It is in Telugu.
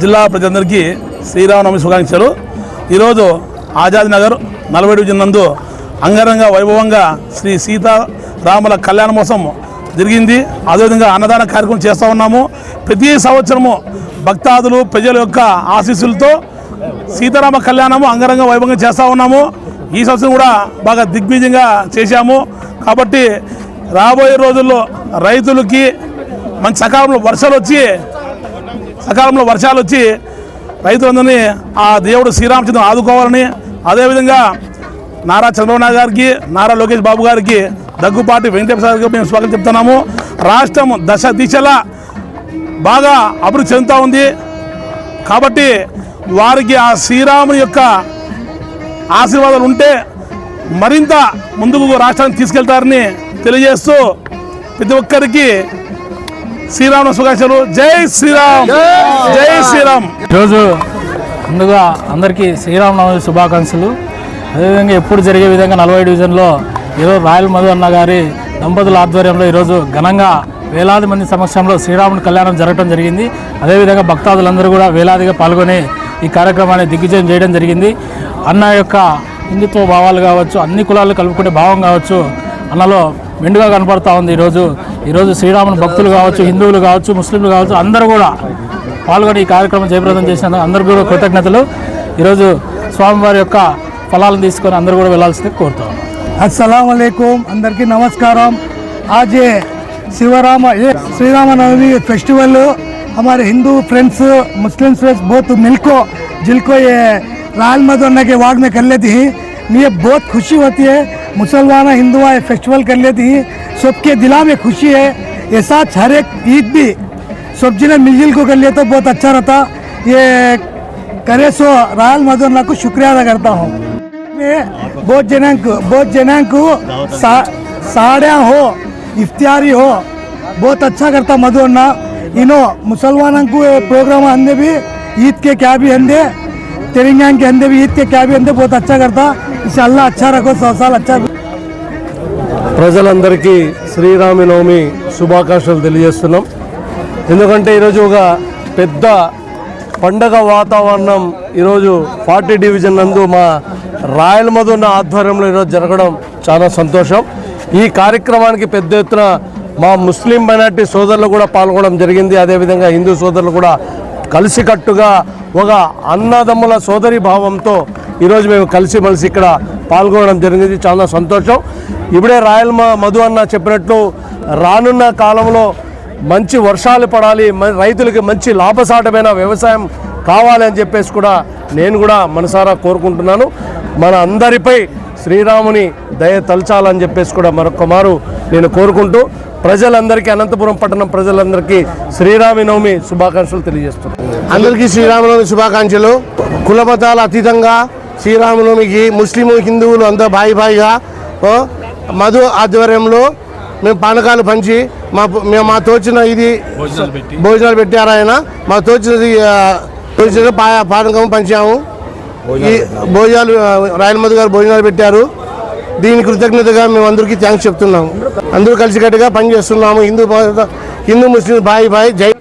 జిల్లా ప్రజలందరికీ శ్రీరామనవమి శుభాకాంక్షలు. ఈరోజు ఆజాద్ నగర్ 40 డివిజన్ నందు అంగరంగ వైభవంగా శ్రీ సీతారాముల కళ్యాణోత్సవం జరిగింది. అదేవిధంగా అన్నదాన కార్యక్రమం చేస్తూ ఉన్నాము. ప్రతి సంవత్సరము భక్తాదులు ప్రజల యొక్క ఆశీస్సులతో సీతారామ కళ్యాణము అంగరంగ వైభవంగా చేస్తూ ఉన్నాము. ఈ సంవత్సరం కూడా బాగా దిగ్విజయంగా చేశాము. కాబట్టి రాబోయే రోజుల్లో రైతులకి మంచి సకాలంలో వర్షాలు వచ్చి రైతులందరినీ ఆ దేవుడు శ్రీరామచంద్రుని ఆదుకోవాలని, అదేవిధంగా నారా చంద్రబాబు నాయుడు గారికి, నారా లోకేష్ బాబు గారికి, దగ్గుపాటి వెంకటేశ్వర గారికి మేము స్వాగతం చెప్తున్నాము. రాష్ట్రం దశ దిశలా బాగా అభివృద్ధి చెందుతూ ఉంది. కాబట్టి వారికి ఆ శ్రీరాముని యొక్క ఆశీర్వాదాలు ఉంటే మరింత ముందుకు రాష్ట్రాన్ని తీసుకెళ్తారని తెలియజేస్తూ ప్రతి ఒక్కరికి శ్రీరామ శుభాకాంక్షలు. జై శ్రీరామ్, జై శ్రీరామ్. ఈరోజు ముందుగా అందరికీ శ్రీరామనవమి శుభాకాంక్షలు. అదేవిధంగా ఎప్పుడు జరిగే విధంగా 40 డివిజన్లో ఈరోజు రాయల్ మధు అన్న గారి దంపతుల ఆధ్వర్యంలో ఈరోజు ఘనంగా వేలాది మంది సమక్షంలో శ్రీరాముని కళ్యాణం జరగడం జరిగింది. అదేవిధంగా భక్తాదులందరూ కూడా వేలాదిగా పాల్గొని ఈ కార్యక్రమాన్ని దిగ్విజయం చేయడం జరిగింది. అన్న యొక్క హిందుత్వ భావాలు కావచ్చు, అన్ని కులాలు కలుపుకునే భావం కావచ్చు అన్నలో మెండుగా కనపడతా ఉంది. ఈరోజు శ్రీరాముని భక్తులు కావచ్చు, హిందువులు కావచ్చు, ముస్లింలు కావచ్చు, అందరూ కూడా పాల్గొని ఈ కార్యక్రమం జయప్రదం చేసినందుకు అందరూ కూడా కృతజ్ఞతలు. ఈరోజు స్వామివారి యొక్క ఫలాలను తీసుకొని అందరూ కూడా వెళ్ళాల్సింది కోరుతాం. अस्सलाम वालेकुम, अंदर की नमस्कारम. आज ये श्रीरामनवमी फेस्टिवल हमारे हिंदू फ्रेंड्स मुस्लिम फ्रेंड्स बहुत मिलको जिनको ये रायल मदोन्ना के वार्ड में कर लेती हैं. मुझे बहुत खुशी होती है. मुसलमान हिंदू ये फेस्टिवल कर लेती हैं. सबके दिला में खुशी है. ऐसा हर एक ईद भी सब जिले मिलजुल को कर लिया तो बहुत अच्छा रहता. ये करे सो रायल मदोन्ना को शुक्रिया अदा करता हूँ. बहुत जनां को साड़ियाँ हो, इफ्तारी हो, बहुत अच्छा करता मधु अन्ना. इनो मुसलमानों को प्रोग्राम अंदे भी ईद के क्या भी अंदे, तेलंगाना के अंदे भी ईद के क्या भी अंदे बहुत अच्छा करता. इंशाअल्लाह अच्छा रखो, 100 साल अच्छा. ప్రజలందరికీ శ్రీరామనవమి శుభాకాంక్షలు తెలియజేస్తున్నాం. ఎందుకంటే ఈరోజు ఒక పెద్ద పండగ వాతావరణం ఈరోజు 40 డివిజన్ నందు మా రాయల్ మధున్న ఆధ్వర్యంలో ఈరోజు జరగడం చాలా సంతోషం. ఈ కార్యక్రమానికి పెద్ద ఎత్తున మా ముస్లిం మైనార్టీ సోదరులు కూడా పాల్గొనడం జరిగింది. అదేవిధంగా హిందూ సోదరులు కూడా కలిసికట్టుగా ఒక అన్నదమ్ముల సోదరి భావంతో ఈరోజు మేము కలిసిమెలిసి ఇక్కడ పాల్గొనడం జరిగింది. చాలా సంతోషం. ఇప్పుడే రాయల్ మధు అన్న చెప్పినట్లు రానున్న కాలంలో మంచి వర్షాలు పడాలి, రైతులకి మంచి లాభసాటమైన వ్యవసాయం కావాలి అని చెప్పేసి కూడా నేను కూడా మనసారా కోరుకుంటున్నాను. మన అందరిపై శ్రీరాముని దయ తలచాలని చెప్పేసి కూడా మరొక మారు నేను కోరుకుంటూ ప్రజలందరికీ, అనంతపురం పట్టణం ప్రజలందరికీ శ్రీరామనవమి శుభాకాంక్షలు తెలియజేస్తున్నాను. అందరికీ శ్రీరామనవమి శుభాకాంక్షలు. కులమతాల అతీతంగా శ్రీరామనవమికి ముస్లిము హిందువులు అంతా భాయిగా మధు ఆధ్వర్యంలో మేము పానకాలు పంచి మా తోచిన ఇది భోజనాలు పెట్టారు. ఆయన మా తోచినది పానకం పంచాము. ఈ భోజనాలు రాయల్ మధు గారు భోజనాలు పెట్టారు. దీని కృతజ్ఞతగా మేము అందరికీ థ్యాంక్స్ చెప్తున్నాము. అందరూ కలిసికట్టుగా పనిచేస్తున్నాము. హిందూ ముస్లిం భాయ్ జై.